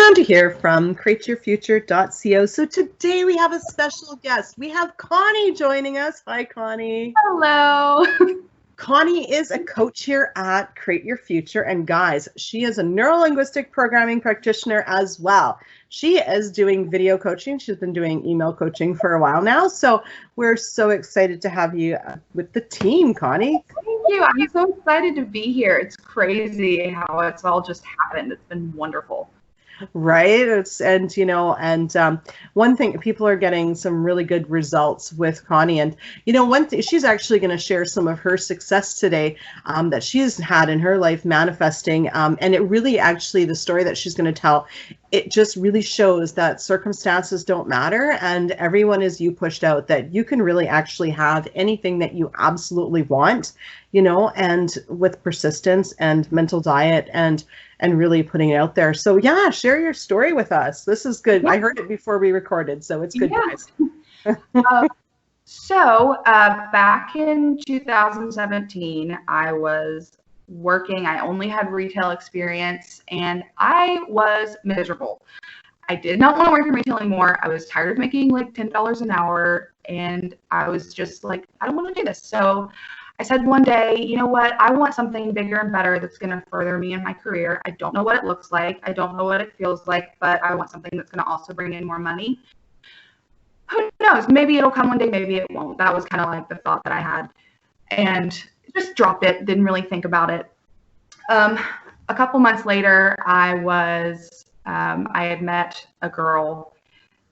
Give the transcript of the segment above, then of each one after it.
Andrea here from createyourfuture.co. So today we have a special guest. We have Coneigh joining us. Hi, Coneigh. Hello. Coneigh is a coach here at Create Your Future. And guys, she is a neuro-linguistic programming practitioner as well. She is doing video coaching. She's been doing email coaching for a while now. So we're so excited to have you with the team, Coneigh. Thank you. I'm so excited to be here. It's crazy how it's all just happened. It's been wonderful. Right. One thing, people are getting some really good results with Coneigh, and one thing, she's actually going to share some of her success today that she's had in her life manifesting, and it really actually, the story that she's going to tell, it just really shows that circumstances don't matter and everyone is you pushed out, that you can really actually have anything that you absolutely want, and with persistence and mental diet and really putting it out there. So yeah, share your story with us. This is good. Yeah. I heard it before we recorded, so it's good, guys. Back in 2017, I was working. I only had retail experience and I was miserable. I did not want to work in retail anymore. I was tired of making like $10 an hour and I was just like, I don't want to do this. So I said one day, you know what? I want something bigger and better that's going to further me in my career. I don't know what it looks like. I don't know what it feels like, but I want something that's going to also bring in more money. Who knows? Maybe it'll come one day, maybe it won't. That was kind of like the thought that I had, and just dropped it. Didn't really think about it. A couple months later, I had met a girl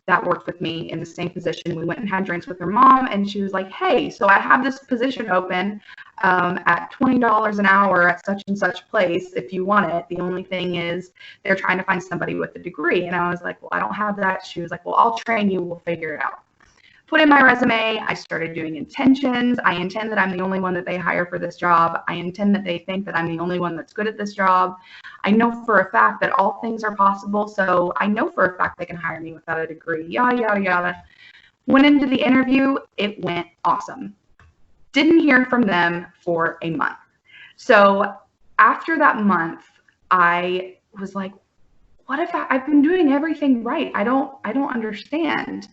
that worked with me in the same position. We went and had drinks with her mom, and she was like, hey, so I have this position open at $20 an hour at such and such place if you want it. The only thing is they're trying to find somebody with a degree. And I was like, well, I don't have that. She was like, well, I'll train you. We'll figure it out. Put in my resume. I started doing intentions. I intend that I'm the only one that they hire for this job. I intend that they think that I'm the only one that's good at this job. I know for a fact that all things are possible. So I know for a fact they can hire me without a degree, yada, yada, yada. Went into the interview. It went awesome. Didn't hear from them for a month. So after that month, I was like, what if I've been doing everything right? I don't understand.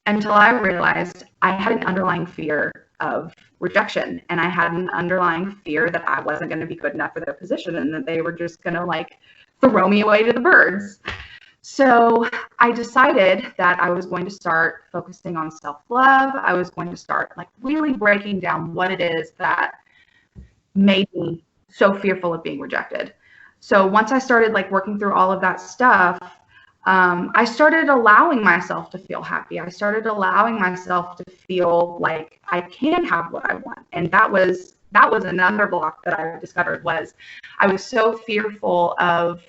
Until I realized I had an underlying fear of rejection, and I had an underlying fear that I wasn't going to be good enough for their position and that they were just going to like throw me away to the birds. So I decided that I was going to start focusing on self-love. I was going to start like really breaking down what it is that made me so fearful of being rejected. So once I started like working through all of that stuff, I started allowing myself to feel happy. I started allowing myself to feel like I can have what I want. And that was another block that I discovered, was I was so fearful of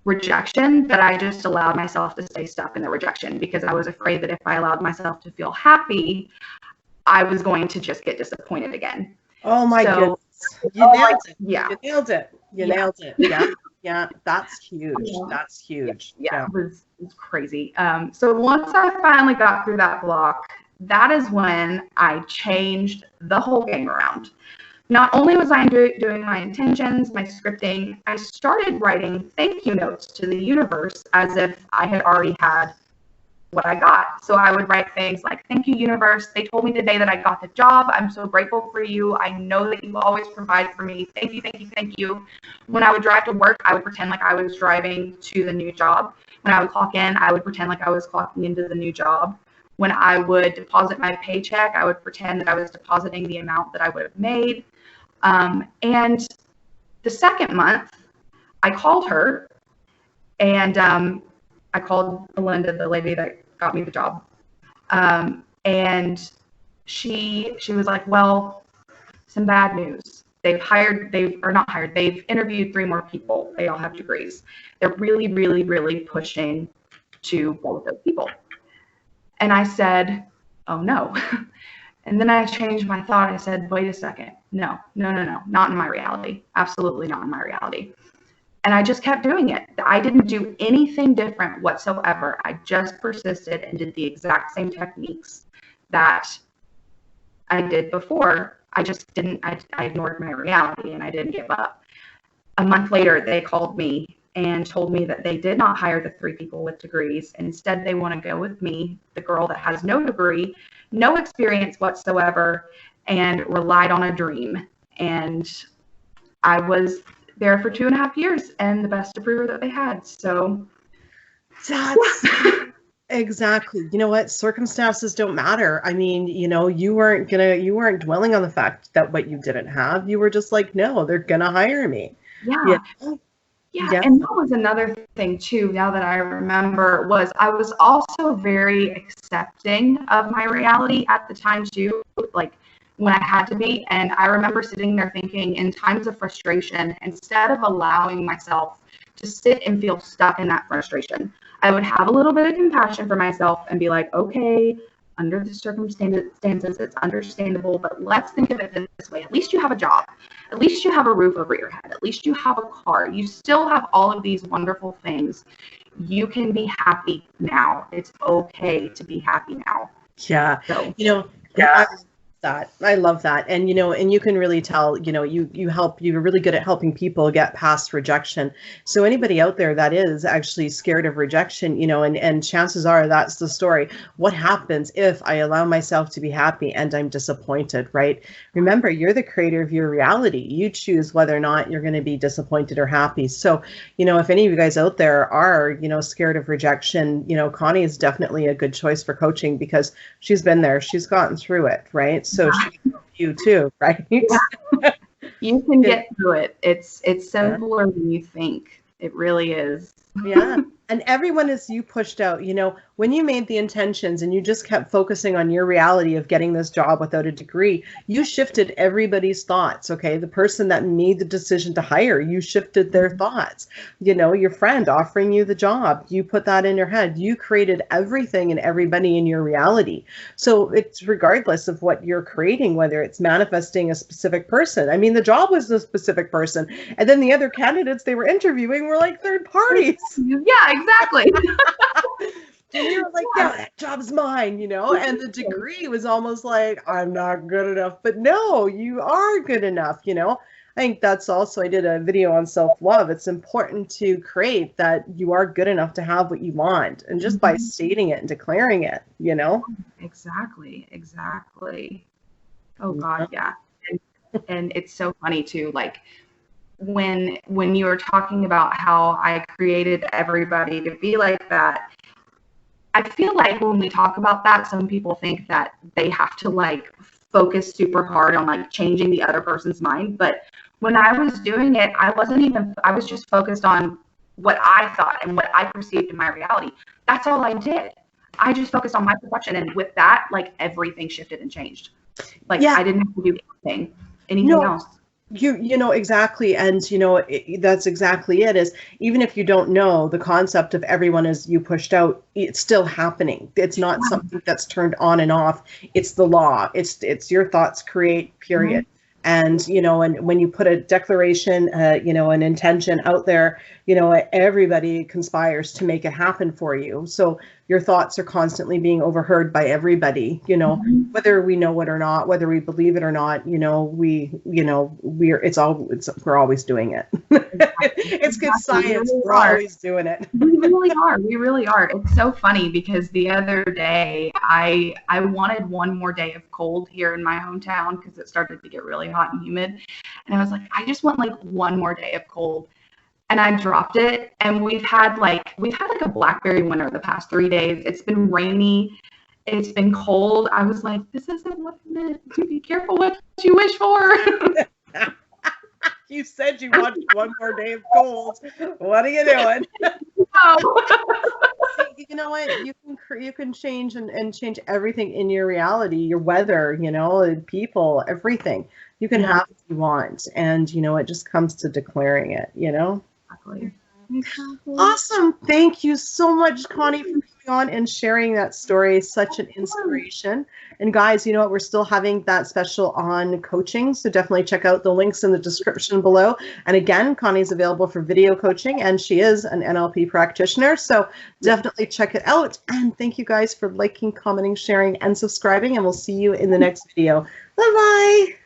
rejection that I just allowed myself to stay stuck in the rejection, because I was afraid that if I allowed myself to feel happy, I was going to just get disappointed again. Oh my goodness. You nailed it. Yeah. You nailed it. You nailed it. Yeah. Yeah, that's huge. That's huge. Yeah. It was crazy. So once I finally got through that block, that is when I changed the whole game around. Not only was I doing my intentions, my scripting, I started writing thank you notes to the universe as if I had already had what I got. So I would write things like, thank you, universe. They told me today that I got the job. I'm so grateful for you. I know that you always provide for me. Thank you, thank you, thank you. When I would drive to work, I would pretend like I was driving to the new job. When I would clock in, I would pretend like I was clocking into the new job. When I would deposit my paycheck, I would pretend that I was depositing the amount that I would have made. And the second month, I called her, and I called Belinda, the lady that got me the job. And she was like, well, some bad news. They've interviewed 3 more people. They all have degrees. They're really, really, really pushing to go with those people. And I said, oh no. And then I changed my thought. I said, wait a second. No, not in my reality. Absolutely not in my reality. And I just kept doing it. I didn't do anything different whatsoever. I just persisted and did the exact same techniques that I did before. I just didn't, I ignored my reality and I didn't give up. A month later, they called me and told me that they did not hire the 3 people with degrees. Instead, they want to go with me, the girl that has no degree, no experience whatsoever, and relied on a dream. And I was there for 2.5 years and the best approver that they had. So that's exactly, you know what, circumstances don't matter. I mean, you know, you weren't dwelling on the fact that what you didn't have. You were just like, no, they're gonna hire me. Yeah. Yeah. And that was another thing too, now that I remember, was I was also very accepting of my reality at the time too, like when I had to be. And I remember sitting there thinking, in times of frustration, instead of allowing myself to sit and feel stuck in that frustration, I would have a little bit of compassion for myself and be like, okay, under the circumstances, it's understandable, but let's think of it this way. At least you have a job. At least you have a roof over your head. At least you have a car. You still have all of these wonderful things. You can be happy now. It's okay to be happy now. Yeah. So, you know, yeah. I love that. And, you know, and you can really tell, you know, you're really good at helping people get past rejection. So anybody out there that is actually scared of rejection, you know, and chances are that's the story. What happens if I allow myself to be happy and I'm disappointed, right? Remember, you're the creator of your reality. You choose whether or not you're going to be disappointed or happy. So, you know, if any of you guys out there are, you know, scared of rejection, you know, Coneigh is definitely a good choice for coaching because she's been there. She's gotten through it, right? So she can help you too, right? Yeah. You can get through it. It's simpler than you think. It really is. Yeah. And everyone is you pushed out, you know, when you made the intentions and you just kept focusing on your reality of getting this job without a degree, you shifted everybody's thoughts. Okay. The person that made the decision to hire, you shifted their thoughts. You know, your friend offering you the job, you put that in your head. You created everything and everybody in your reality. So it's regardless of what you're creating, whether it's manifesting a specific person. I mean, the job was a specific person. And then the other candidates they were interviewing were like third parties. Yeah, exactly. And you were like, yeah, that job's mine, you know, and the degree was almost like, I'm not good enough, but no, you are good enough, you know. I think that's also, I did a video on self-love. It's important to create that you are good enough to have what you want, and just by stating it and declaring it, you know. Exactly. Oh God, yeah. And it's so funny too, like when you were talking about how I created everybody to be like that, I feel like when we talk about that, some people think that they have to like focus super hard on like changing the other person's mind. But when I was doing it, I was just focused on what I thought and what I perceived in my reality. That's all I did. I just focused on my perception. And with that, like everything shifted and changed. Like I didn't have to do anything else. You know, exactly. And, you know, that's exactly it, is even if you don't know the concept of everyone is you pushed out, it's still happening. It's not something that's turned on and off. It's the law. It's your thoughts create, period. And, you know, and when you put a declaration, you know, an intention out there, you know, everybody conspires to make it happen for you. So your thoughts are constantly being overheard by everybody, you know, whether we know it or not, whether we believe it or not, you know, we're always doing it. It's good science. We're always doing it. We really are. It's so funny because the other day I wanted one more day of cold here in my hometown because it started to get really hot and humid. And I was like, I just want like one more day of cold. And I dropped it, and we've had like a blackberry winter the past 3 days. It's been rainy. It's been cold. I was like, this isn't what it meant. Be careful what you wish for. You said you wanted one more day of cold. What are you doing? No. You know what? You can change and change everything in your reality, your weather, you know, people, everything. You can have what you want, and you know, it just comes to declaring it, you know. Exactly. Awesome. Thank you so much, Coneigh, for coming on and sharing that story. Such an inspiration. And guys, you know what? We're still having that special on coaching. So definitely check out the links in the description below. And again, Coneigh's available for video coaching, and she is an NLP practitioner. So definitely check it out. And thank you guys for liking, commenting, sharing, and subscribing. And we'll see you in the next video. Bye-bye.